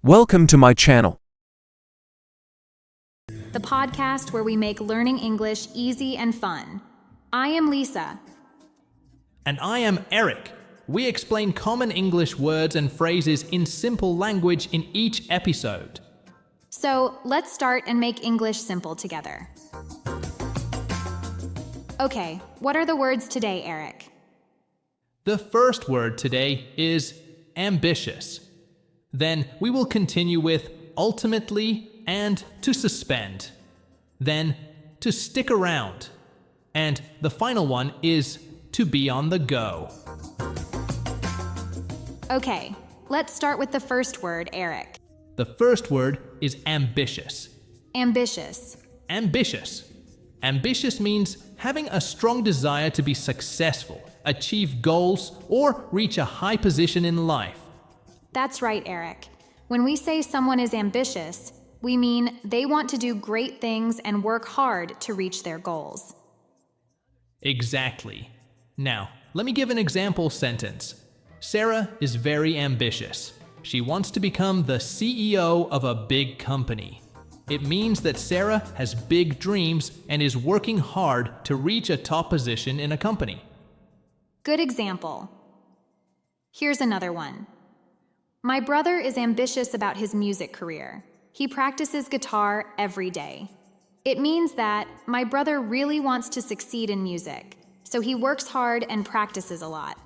Welcome to my channel. The podcast where we make learning English easy and fun. I am Lisa. And I am Eric. We explain common English words and phrases in simple language in each episode. So let's start and make English simple together. Okay, what are the words today, Eric? The first word today is ambitious. Then we will continue with ultimately and to suspend. Then to stick around. And the final one is to be on the go. Okay, let's start with the first word, Eric. The first word is ambitious. Ambitious. Ambitious. Ambitious means having a strong desire to be successful, achieve goals, or reach a high position in life. That's right, Eric. When we say someone is ambitious, we mean they want to do great things and work hard to reach their goals. Exactly. Now, let me give an example sentence. Sarah is very ambitious. She wants to become the CEO of a big company. It means that Sarah has big dreams and is working hard to reach a top position in a company. Good example. Here's another one. My brother is ambitious about his music career. He practices guitar every day. It means that my brother really wants to succeed in music, so he works hard and practices a lot.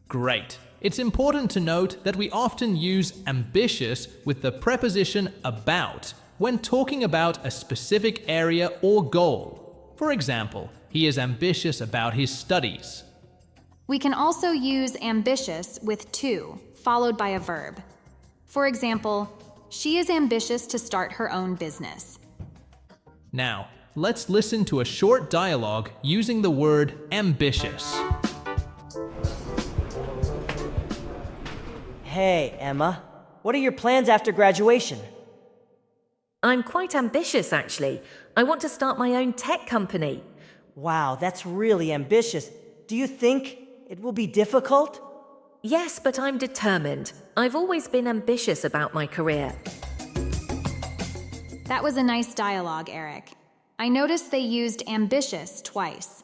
Great. It's important to note that we often use ambitious with the preposition about when talking about a specific area or goal. For example, he is ambitious about his studies. We can also use ambitious with to, followed by a verb. For example, she is ambitious to start her own business. Now, let's listen to a short dialogue using the word ambitious. Hey, Emma. What are your plans after graduation? I'm quite ambitious, actually. I want to start my own tech company. Wow, that's really ambitious. Do you think it will be difficult? Yes, but I'm determined. I've always been ambitious about my career. That was a nice dialogue, Eric. I noticed they used ambitious twice.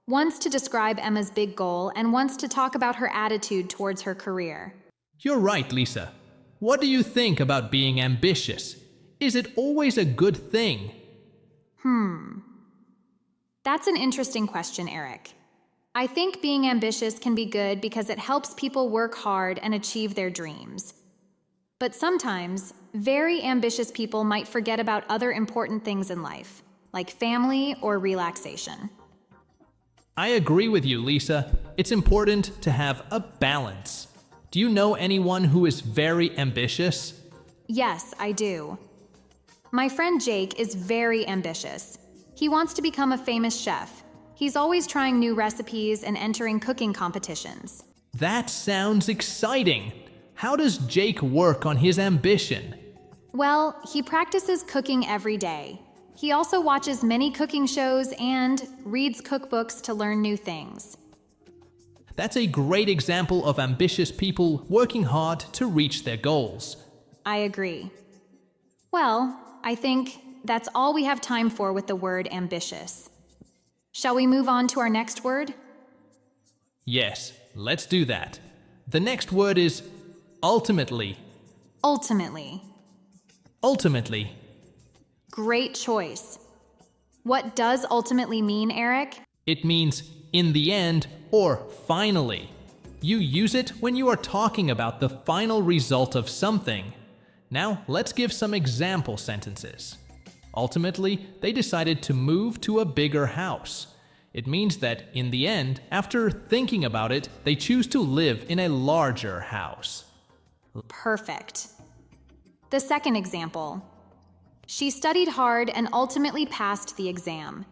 Once to describe Emma's big goal and once to talk about her attitude towards her career. You're right, Lisa. What do you think about being ambitious? Is it always a good thing? That's an interesting question, Eric. I think being ambitious can be good because it helps people work hard and achieve their dreams. But sometimes, very ambitious people might forget about other important things in life, like family or relaxation. I agree with you, Lisa. It's important to have a balance. Do you know anyone who is very ambitious? Yes, I do. My friend Jake is very ambitious. He wants to become a famous chef. He's always trying new recipes and entering cooking competitions. That sounds exciting. How does Jake work on his ambition? Well, he practices cooking every day. He also watches many cooking shows and reads cookbooks to learn new things. That's a great example of ambitious people working hard to reach their goals. I agree. Well, I think that's all we have time for with the word ambitious. Shall we move on to our next word? Yes, let's do that. The next word is ultimately. Ultimately. Ultimately. Great choice. What does ultimately mean, Eric? It means in the end or finally. You use it when you are talking about the final result of something. Now, let's give some example sentences. Ultimately, they decided to move to a bigger house. It means that in the end, after thinking about it, they choose to live in a larger house. Perfect. The second example. She studied hard and ultimately passed the exam.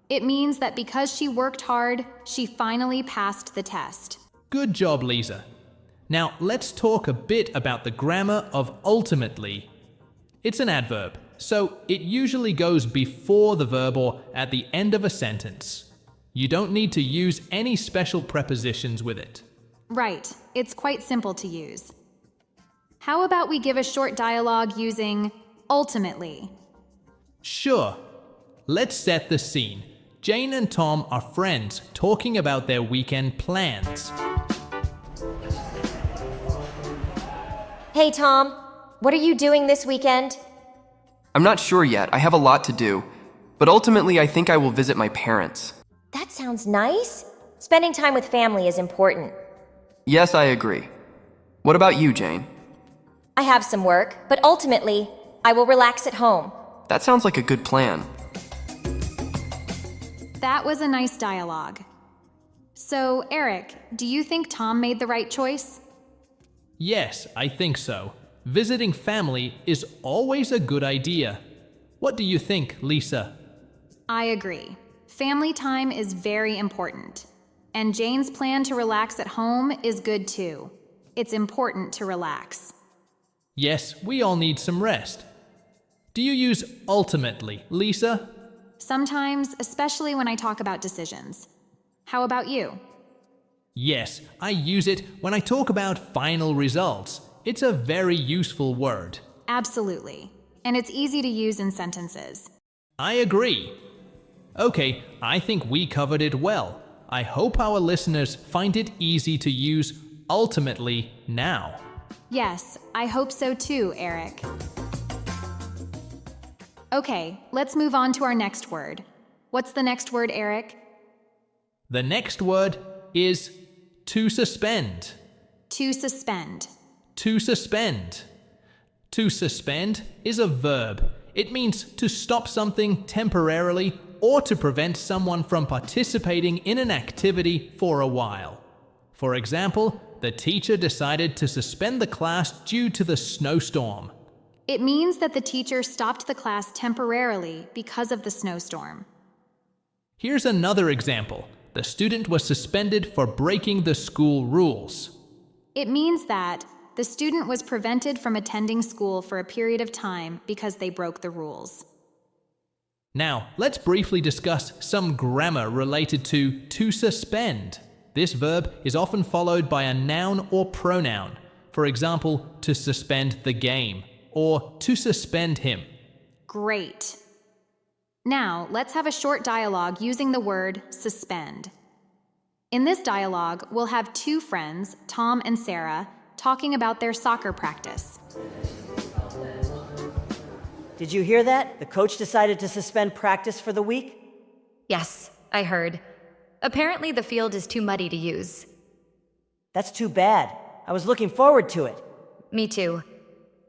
It means that because she worked hard, she finally passed the test. Good job, Lisa. Now, let's talk a bit about the grammar of ultimately. It's an adverb, so it usually goes before the verb or at the end of a sentence. You don't need to use any special prepositions with it. Right, it's quite simple to use. How about we give a short dialogue using ultimately? Sure. Let's set the scene. Jane and Tom are friends talking about their weekend plans. Hey, Tom. What are you doing this weekend? I'm not sure yet. I have a lot to do. But ultimately, I think I will visit my parents. That sounds nice. Spending time with family is important. Yes, I agree. What about you, Jane? I have some work, but ultimately, I will relax at home. That sounds like a good plan. That was a nice dialogue. So, Eric, do you think Tom made the right choice? Yes, I think so. Visiting family is always a good idea. What do you think, Lisa? I agree. Family time is very important. And Jane's plan to relax at home is good too. It's important to relax. Yes, we all need some rest. Do you use ultimately, Lisa? Sometimes, especially when I talk about decisions. How about you? Yes, I use it when I talk about final results. It's a very useful word. Absolutely. And it's easy to use in sentences. I agree. Okay, I think we covered it well. I hope our listeners find it easy to use ultimately now. Yes, I hope so too, Eric. Okay, let's move on to our next word. What's the next word, Eric? The next word is to suspend. To suspend. To suspend. To suspend is a verb. It means to stop something temporarily or to prevent someone from participating in an activity for a while. For example, the teacher decided to suspend the class due to the snowstorm. It means that the teacher stopped the class temporarily because of the snowstorm. Here's another example. The student was suspended for breaking the school rules. It means that the student was prevented from attending school for a period of time because they broke the rules. Now, let's briefly discuss some grammar related to suspend. This verb is often followed by a noun or pronoun. For example, to suspend the game or to suspend him. Great. Now, let's have a short dialogue using the word suspend. In this dialogue, we'll have two friends, Tom and Sarah, talking about their soccer practice. Did you hear that? The coach decided to suspend practice for the week? Yes, I heard. Apparently the field is too muddy to use. That's too bad. I was looking forward to it. Me too.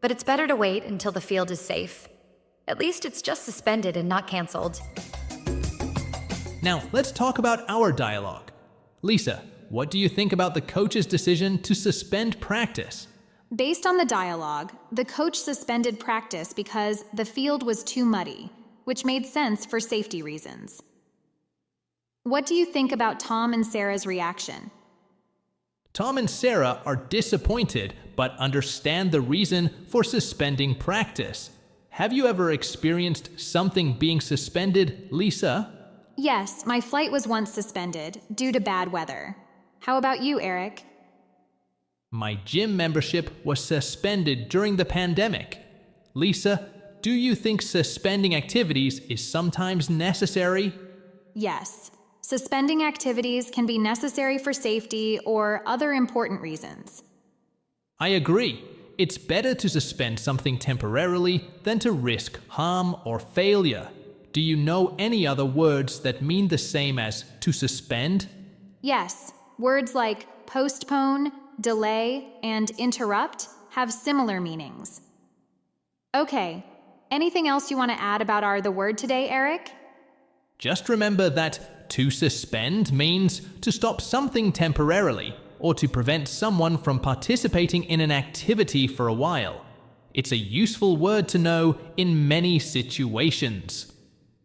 But it's better to wait until the field is safe. At least it's just suspended and not canceled. Now, let's talk about our dialogue. Lisa, what do you think about the coach's decision to suspend practice? Based on the dialogue, the coach suspended practice because the field was too muddy, which made sense for safety reasons. What do you think about Tom and Sarah's reaction? Tom and Sarah are disappointed but understand the reason for suspending practice. Have you ever experienced something being suspended, Lisa? Yes, my flight was once suspended due to bad weather. How about you, Eric? My gym membership was suspended during the pandemic. Lisa, do you think suspending activities is sometimes necessary? Yes. Suspending activities can be necessary for safety or other important reasons. I agree. It's better to suspend something temporarily than to risk harm or failure. Do you know any other words that mean the same as to suspend? Yes, words like postpone, delay, and interrupt have similar meanings. Okay, anything else you want to add about the word today, Eric? Just remember that to suspend means to stop something temporarily or to prevent someone from participating in an activity for a while. It's a useful word to know in many situations.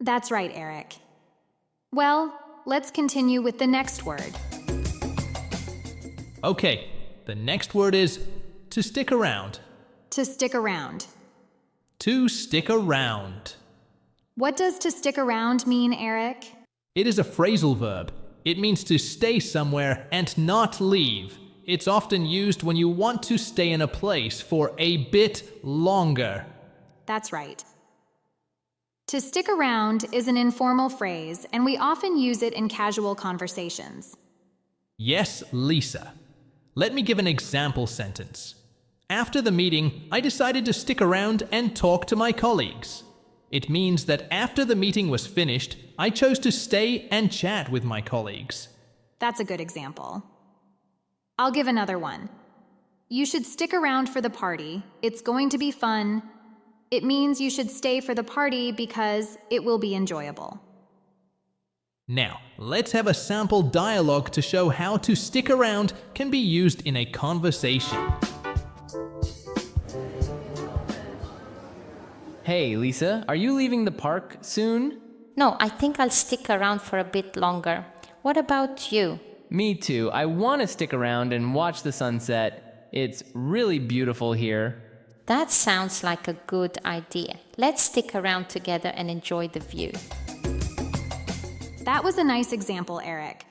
That's right, Eric. Well, let's continue with the next word. Okay, the next word is to stick around. To stick around. To stick around. What does to stick around mean, Eric? It is a phrasal verb. It means to stay somewhere and not leave. It's often used when you want to stay in a place for a bit longer. That's right. To stick around is an informal phrase, and we often use it in casual conversations. Yes, Lisa. Let me give an example sentence. After the meeting, I decided to stick around and talk to my colleagues. It means that after the meeting was finished, I chose to stay and chat with my colleagues. That's a good example. I'll give another one. You should stick around for the party. It's going to be fun. It means you should stay for the party because it will be enjoyable. Now, let's have a sample dialogue to show how to stick around can be used in a conversation. Hey, Lisa, are you leaving the park soon? No, I think I'll stick around for a bit longer. What about you? Me too. I want to stick around and watch the sunset. It's really beautiful here. That sounds like a good idea. Let's stick around together and enjoy the view. That was a nice example, Eric.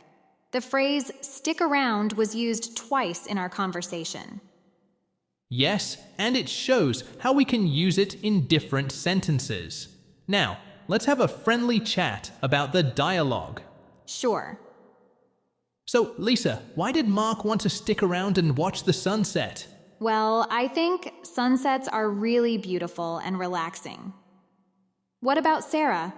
The phrase stick around was used twice in our conversation. Yes, and it shows how we can use it in different sentences. Now, let's have a friendly chat about the dialogue. Sure. So, Lisa, why did Mark want to stick around and watch the sunset? Well, I think sunsets are really beautiful and relaxing. What about Sarah?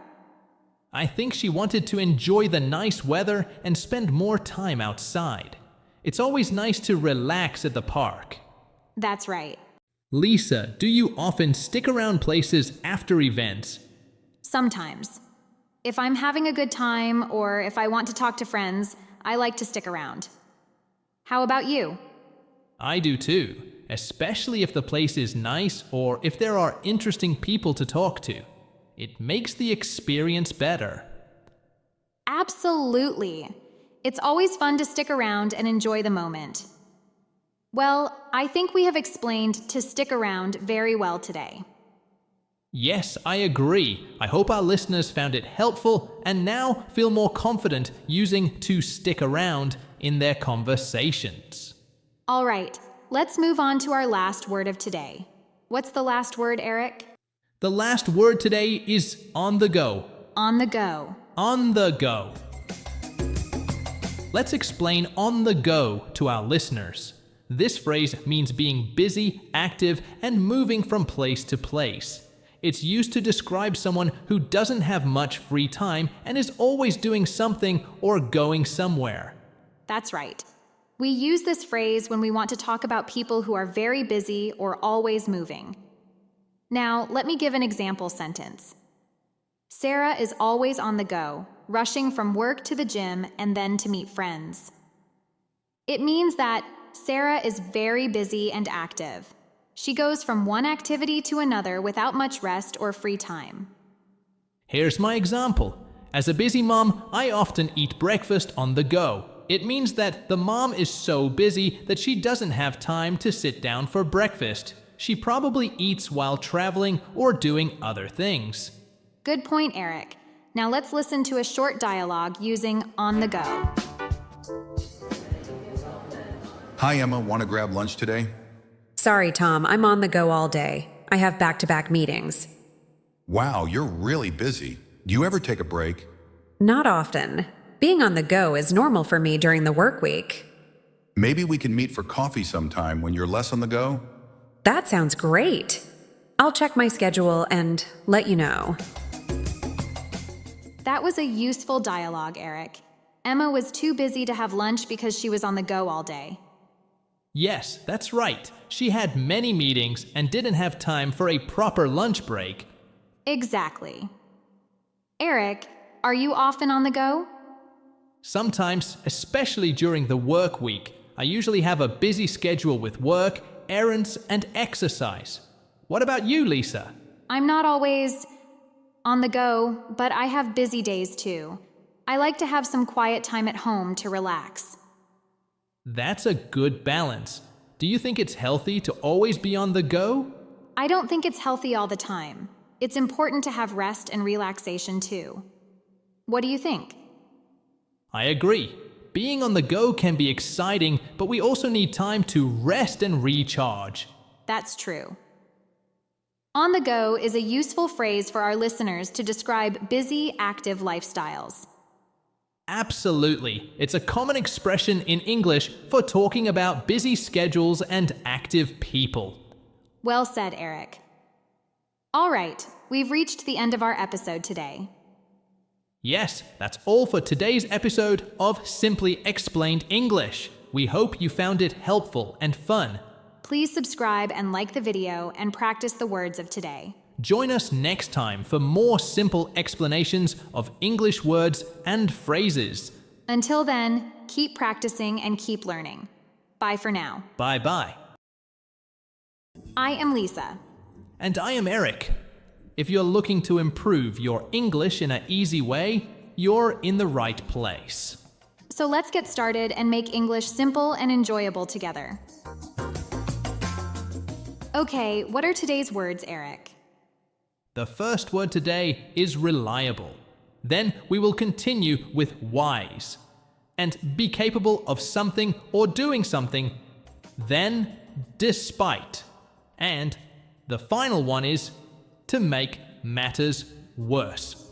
I think she wanted to enjoy the nice weather and spend more time outside. It's always nice to relax at the park. That's right. Lisa, do you often stick around places after events? Sometimes. If I'm having a good time or if I want to talk to friends, I like to stick around. How about you? I do too, especially if the place is nice or if there are interesting people to talk to. It makes the experience better. Absolutely. It's always fun to stick around and enjoy the moment. Well, I think we have explained to stick around very well today. Yes, I agree. I hope our listeners found it helpful and now feel more confident using to stick around in their conversations. All right, let's move on to our last word of today. What's the last word, Eric? The last word today is on the go. On the go. On the go. Let's explain on the go to our listeners. This phrase means being busy, active, and moving from place to place. It's used to describe someone who doesn't have much free time and is always doing something or going somewhere. That's right. We use this phrase when we want to talk about people who are very busy or always moving. Now, let me give an example sentence. Sarah is always on the go, rushing from work to the gym and then to meet friends. It means that Sarah is very busy and active. She goes from one activity to another without much rest or free time. Here's my example. As a busy mom, I often eat breakfast on the go. It means that the mom is so busy that she doesn't have time to sit down for breakfast. She probably eats while traveling or doing other things. Good point, Eric. Now let's listen to a short dialogue using on the go. Hi, Emma. Want to grab lunch today? Sorry, Tom. I'm on the go all day. I have back-to-back meetings. Wow, you're really busy. Do you ever take a break? Not often. Being on the go is normal for me during the work week. Maybe we can meet for coffee sometime when you're less on the go? That sounds great. I'll check my schedule and let you know. That was a useful dialogue, Eric. Emma was too busy to have lunch because she was on the go all day. Yes, that's right. She had many meetings and didn't have time for a proper lunch break. Exactly. Eric, are you often on the go? Sometimes, especially during the work week, I usually have a busy schedule with work, errands, and exercise. What about you, Lisa? I'm not always on the go, but I have busy days too. I like to have some quiet time at home to relax. That's a good balance. Do you think it's healthy to always be on the go? I don't think it's healthy all the time. It's important to have rest and relaxation too. What do you think? I agree. Being on the go can be exciting, but we also need time to rest and recharge. That's true. On the go is a useful phrase for our listeners to describe busy, active lifestyles. Absolutely. It's a common expression in English for talking about busy schedules and active people. Well said, Eric. All right, we've reached the end of our episode today. Yes, that's all for today's episode of Simply Explained English. We hope you found it helpful and fun. Please subscribe and like the video and practice the words of today. Join us next time for more simple explanations of English words and phrases. Until then, keep practicing and keep learning. Bye for now. Bye-bye. I am Lisa. And I am Eric. If you're looking to improve your English in an easy way, you're in the right place. So let's get started and make English simple and enjoyable together. Okay, what are today's words, Eric? The first word today is reliable. Then we will continue with wise. And be capable of something or doing something. Then despite. And the final one is to make matters worse.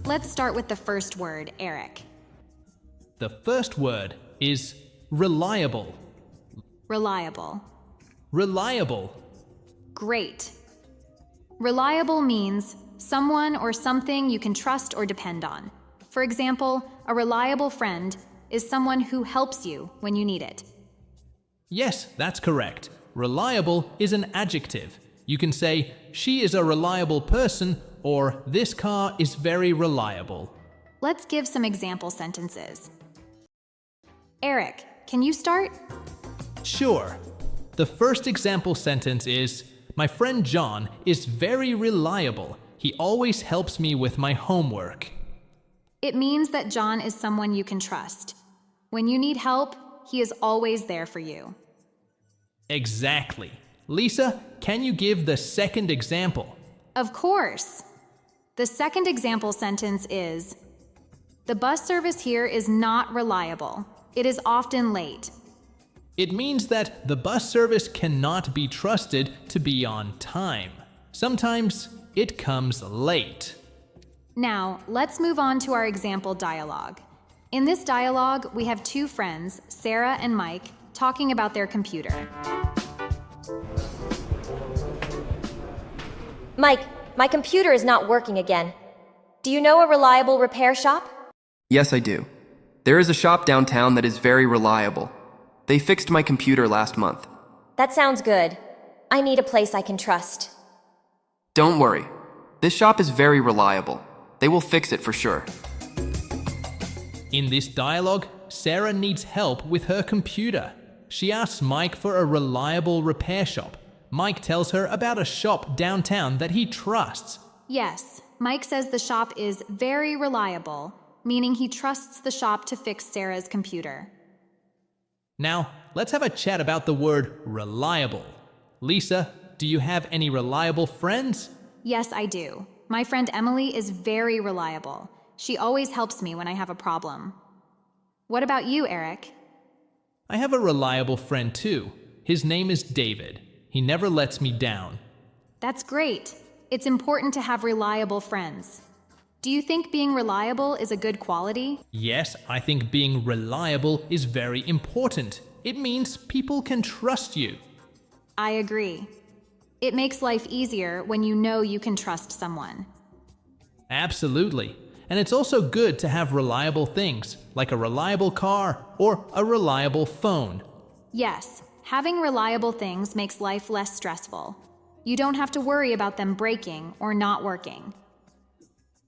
Let's start with the first word, Eric. The first word is reliable. Reliable. Reliable. Great. Reliable means someone or something you can trust or depend on. For example, a reliable friend is someone who helps you when you need it. Yes, that's correct. Reliable is an adjective. You can say, she is a reliable person, or this car is very reliable. Let's give some example sentences. Eric, can you start? Sure. The first example sentence is, my friend John is very reliable. He always helps me with my homework. It means that John is someone you can trust. When you need help, he is always there for you. Exactly. Lisa, can you give the second example? Of course. The second example sentence is, the bus service here is not reliable. It is often late. It means that the bus service cannot be trusted to be on time. Sometimes it comes late. Now, let's move on to our example dialogue. In this dialogue, we have two friends, Sarah and Mike, talking about their computer. Mike, my computer is not working again. Do you know a reliable repair shop? Yes, I do. There is a shop downtown that is very reliable. They fixed my computer last month. That sounds good. I need a place I can trust. Don't worry. This shop is very reliable. They will fix it for sure. In this dialogue, Sarah needs help with her computer. She asks Mike for a reliable repair shop. Mike tells her about a shop downtown that he trusts. Yes, Mike says the shop is very reliable, meaning he trusts the shop to fix Sarah's computer. Now, let's have a chat about the word reliable. Lisa, do you have any reliable friends? Yes, I do. My friend Emily is very reliable. She always helps me when I have a problem. What about you, Eric? I have a reliable friend too. His name is David. He never lets me down. That's great. It's important to have reliable friends. Do you think being reliable is a good quality? Yes, I think being reliable is very important. It means people can trust you. I agree. It makes life easier when you know you can trust someone. Absolutely. And it's also good to have reliable things, like a reliable car or a reliable phone. Yes, having reliable things makes life less stressful. You don't have to worry about them breaking or not working.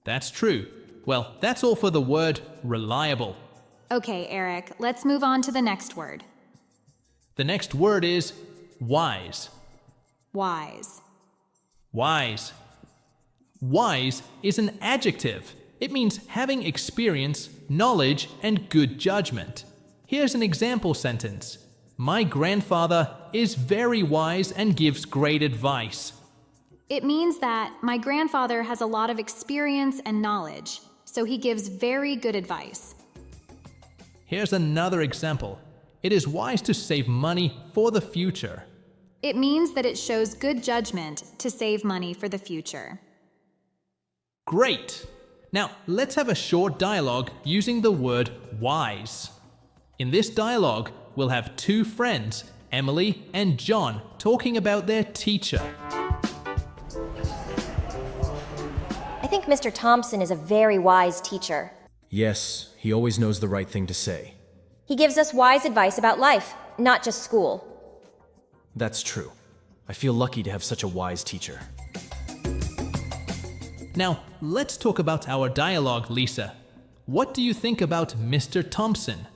That's true. Well, that's all for the word reliable. Okay, Eric, let's move on to the next word. The next word is wise. Wise. Wise. Wise is an adjective. It means having experience, knowledge, and good judgment. Here's an example sentence. My grandfather is very wise and gives great advice. It means that my grandfather has a lot of experience and knowledge, so he gives very good advice. Here's another example. It is wise to save money for the future. It means that it shows good judgment to save money for the future. Great! Now, let's have a short dialogue using the word wise. In this dialogue, we'll have two friends, Emily and John, talking about their teacher. I think Mr. Thompson is a very wise teacher. Yes, he always knows the right thing to say. He gives us wise advice about life, not just school. That's true. I feel lucky to have such a wise teacher. Now, let's talk about our dialogue, Lisa. What do you think about Mr. Thompson?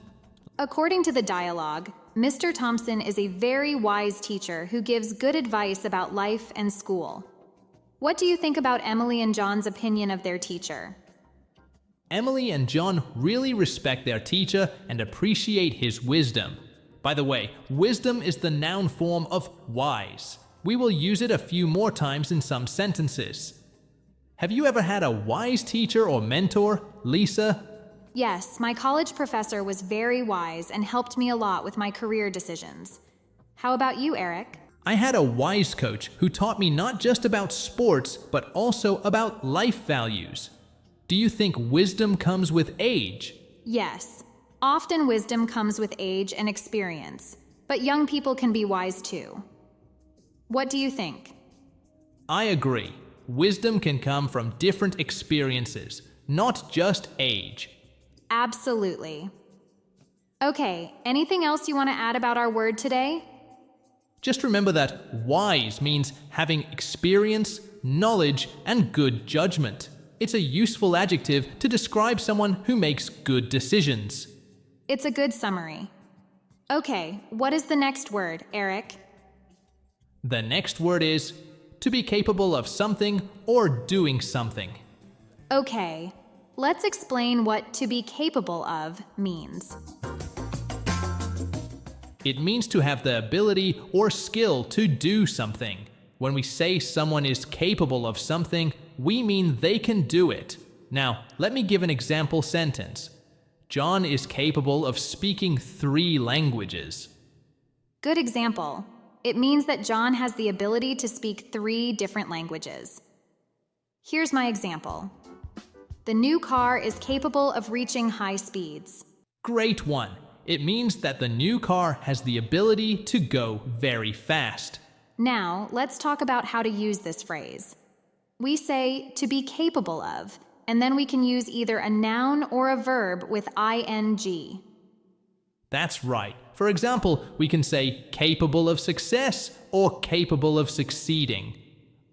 According to the dialogue, Mr. Thompson is a very wise teacher who gives good advice about life and school. What do you think about Emily and John's opinion of their teacher? Emily and John really respect their teacher and appreciate his wisdom. By the way, wisdom is the noun form of wise. We will use it a few more times in some sentences. Have you ever had a wise teacher or mentor, Lisa? Yes, my college professor was very wise and helped me a lot with my career decisions. How about you, Eric? I had a wise coach who taught me not just about sports, but also about life values. Do you think wisdom comes with age? Yes. Often wisdom comes with age and experience, but young people can be wise too. What do you think? I agree. Wisdom can come from different experiences, not just age. Absolutely. Okay, anything else you want to add about our word today? Just remember that wise means having experience, knowledge, and good judgment. It's a useful adjective to describe someone who makes good decisions. It's a good summary. Okay, what is the next word, Eric? The next word is to be capable of something or doing something. Okay, let's explain what to be capable of means. It means to have the ability or skill to do something. When we say someone is capable of something, we mean they can do it. Now, let me give an example sentence. John is capable of speaking 3 languages. Good example. It means that John has the ability to speak 3 different languages. Here's my example. The new car is capable of reaching high speeds. Great one. It means that the new car has the ability to go very fast. Now, let's talk about how to use this phrase. We say to be capable of, and then we can use either a noun or a verb with ing. That's right. For example, we can say capable of success or capable of succeeding.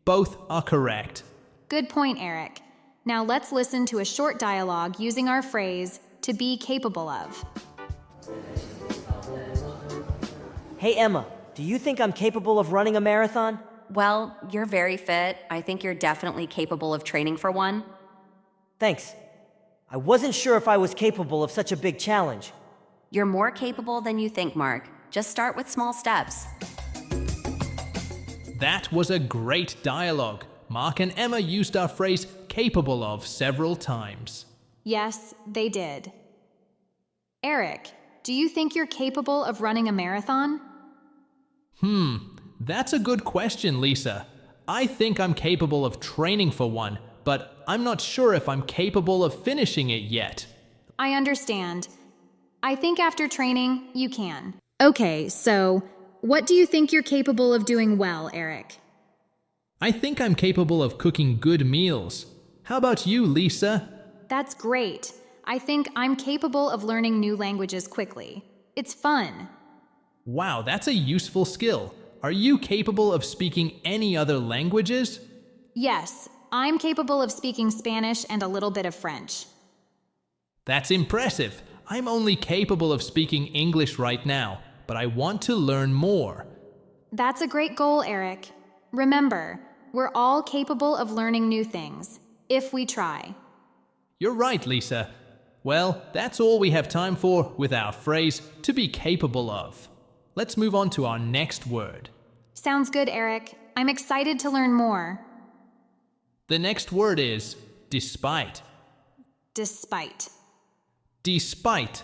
Both are correct. Good point, Eric. Now let's listen to a short dialogue using our phrase to be capable of. Hey, Emma, do you think I'm capable of running a marathon? Well, you're very fit. I think you're definitely capable of training for one. Thanks. I wasn't sure if I was capable of such a big challenge. You're more capable than you think, Mark. Just start with small steps. That was a great dialogue. Mark and Emma used our phrase capable of several times. Yes, they did. Eric, do you think you're capable of running a marathon? That's a good question, Lisa. I think I'm capable of training for one, but I'm not sure if I'm capable of finishing it yet. I understand. I think after training, you can. Okay, so what do you think you're capable of doing well, Eric? I think I'm capable of cooking good meals. How about you, Lisa? That's great. I think I'm capable of learning new languages quickly. It's fun. Wow, that's a useful skill. Are you capable of speaking any other languages? Yes, I'm capable of speaking Spanish and a little bit of French. That's impressive. I'm only capable of speaking English right now, but I want to learn more. That's a great goal, Eric. Remember, we're all capable of learning new things, if we try. You're right, Lisa. Well, that's all we have time for with our phrase, to be capable of. Let's move on to our next word. Sounds good, Eric. I'm excited to learn more. The next word is despite. Despite. Despite.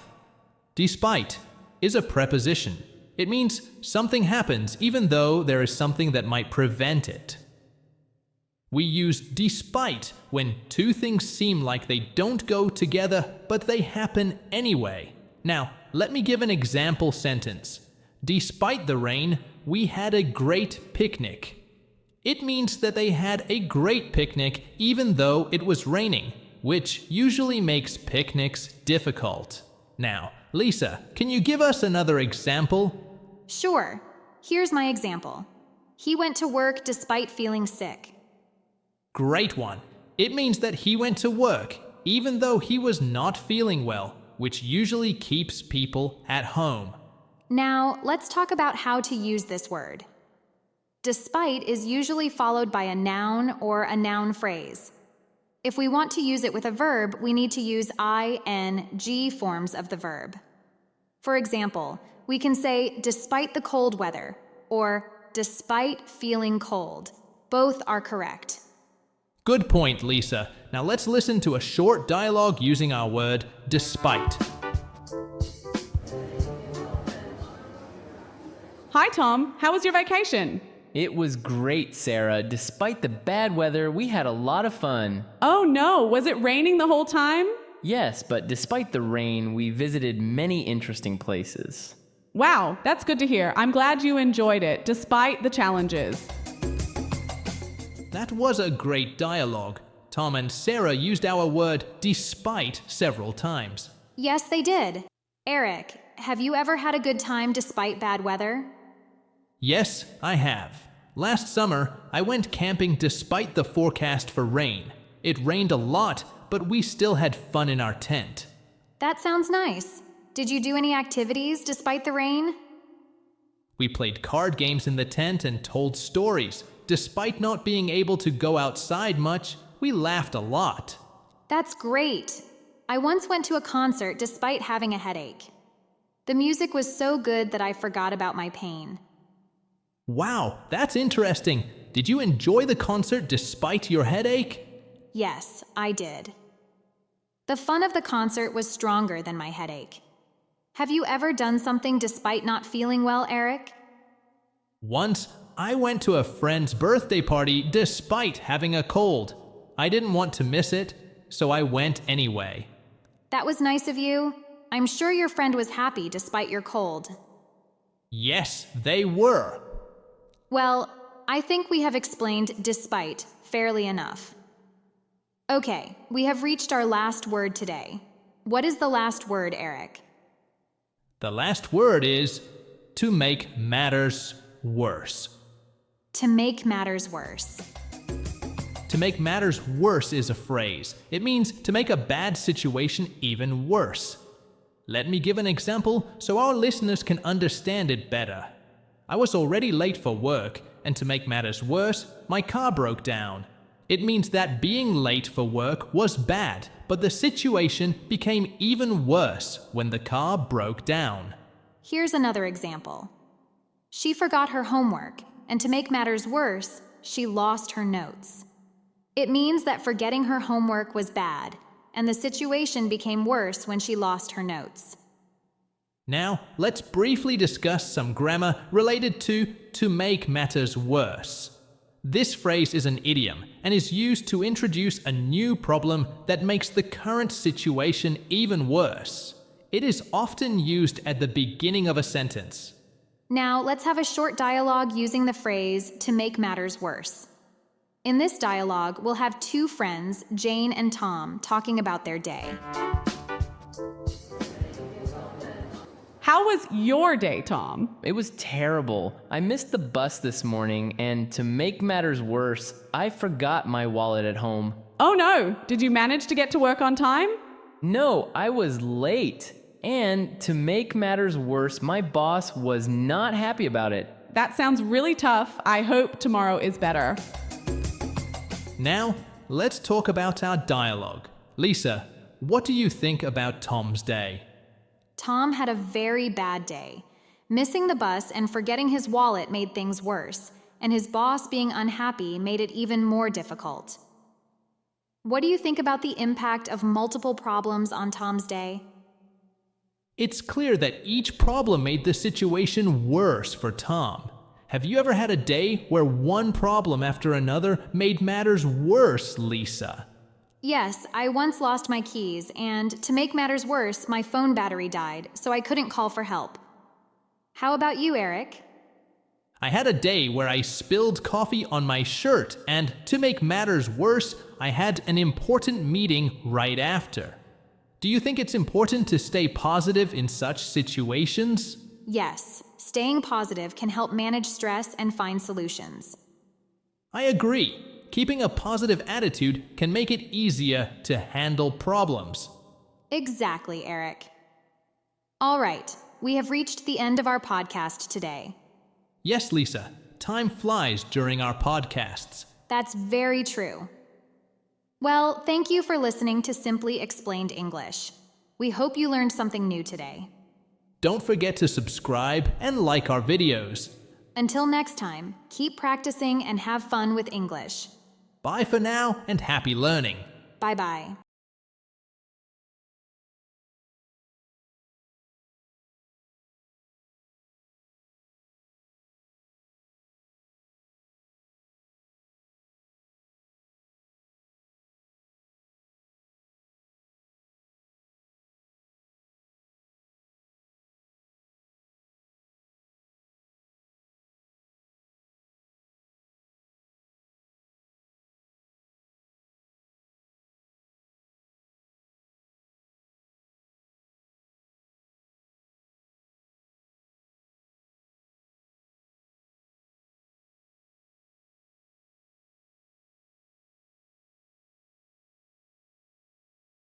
Despite is a preposition. It means something happens even though there is something that might prevent it. We use despite when two things seem like they don't go together, but they happen anyway. Now, let me give an example sentence. Despite the rain, we had a great picnic. It means that they had a great picnic even though it was raining, which usually makes picnics difficult. Now, Lisa, can you give us another example? Sure. Here's my example. He went to work despite feeling sick. Great one. It means that he went to work even though he was not feeling well, which usually keeps people at home. Now, let's talk about how to use this word. Despite is usually followed by a noun or a noun phrase. If we want to use it with a verb, we need to use ing forms of the verb. For example, we can say despite the cold weather or despite feeling cold. Both are correct. Good point, Lisa. Now let's listen to a short dialogue using our word despite. Hi, Tom. How was your vacation? It was great, Sarah. Despite the bad weather, we had a lot of fun. Oh no, was it raining the whole time? Yes, but despite the rain, we visited many interesting places. Wow, that's good to hear. I'm glad you enjoyed it, despite the challenges. That was a great dialogue. Tom and Sarah used our word despite several times. Yes, they did. Eric, have you ever had a good time despite bad weather? Yes, I have. Last summer, I went camping despite the forecast for rain. It rained a lot, but we still had fun in our tent. That sounds nice. Did you do any activities despite the rain? We played card games in the tent and told stories. Despite not being able to go outside much, we laughed a lot. That's great. I once went to a concert despite having a headache. The music was so good that I forgot about my pain. Wow, that's interesting. Did you enjoy the concert despite your headache? Yes, I did. The fun of the concert was stronger than my headache. Have you ever done something despite not feeling well, Eric? Once, I went to a friend's birthday party despite having a cold. I didn't want to miss it, so I went anyway. That was nice of you. I'm sure your friend was happy despite your cold. Yes, they were. Well, I think we have explained despite fairly enough. Okay, we have reached our last word today. What is the last word, Eric? The last word is to make matters worse. To make matters worse. To make matters worse is a phrase. It means to make a bad situation even worse. Let me give an example so our listeners can understand it better. I was already late for work, and to make matters worse, my car broke down. It means that being late for work was bad, but the situation became even worse when the car broke down. Here's another example. She forgot her homework, and to make matters worse, she lost her notes. It means that forgetting her homework was bad, and the situation became worse when she lost her notes. Now, let's briefly discuss some grammar related to make matters worse. This phrase is an idiom and is used to introduce a new problem that makes the current situation even worse. It is often used at the beginning of a sentence. Now, let's have a short dialogue using the phrase to make matters worse. In this dialogue, we'll have two friends, Jane and Tom, talking about their day. How was your day, Tom? It was terrible. I missed the bus this morning, and to make matters worse, I forgot my wallet at home. Oh no, did you manage to get to work on time? No, I was late. And to make matters worse, my boss was not happy about it. That sounds really tough. I hope tomorrow is better. Now, let's talk about our dialogue. Lisa, what do you think about Tom's day? Tom had a very bad day. Missing the bus and forgetting his wallet made things worse, and his boss being unhappy made it even more difficult. What do you think about the impact of multiple problems on Tom's day? It's clear that each problem made the situation worse for Tom. Have you ever had a day where one problem after another made matters worse, Lisa? Yes, I once lost my keys, and to make matters worse, my phone battery died, so I couldn't call for help. How about you, Eric? I had a day where I spilled coffee on my shirt, and to make matters worse, I had an important meeting right after. Do you think it's important to stay positive in such situations? Yes, staying positive can help manage stress and find solutions. I agree. Keeping a positive attitude can make it easier to handle problems. Exactly, Eric. All right, we have reached the end of our podcast today. Yes, Lisa, time flies during our podcasts. That's very true. Well, thank you for listening to Simply Explained English. We hope you learned something new today. Don't forget to subscribe and like our videos. Until next time, keep practicing and have fun with English. Bye for now and happy learning. Bye-bye.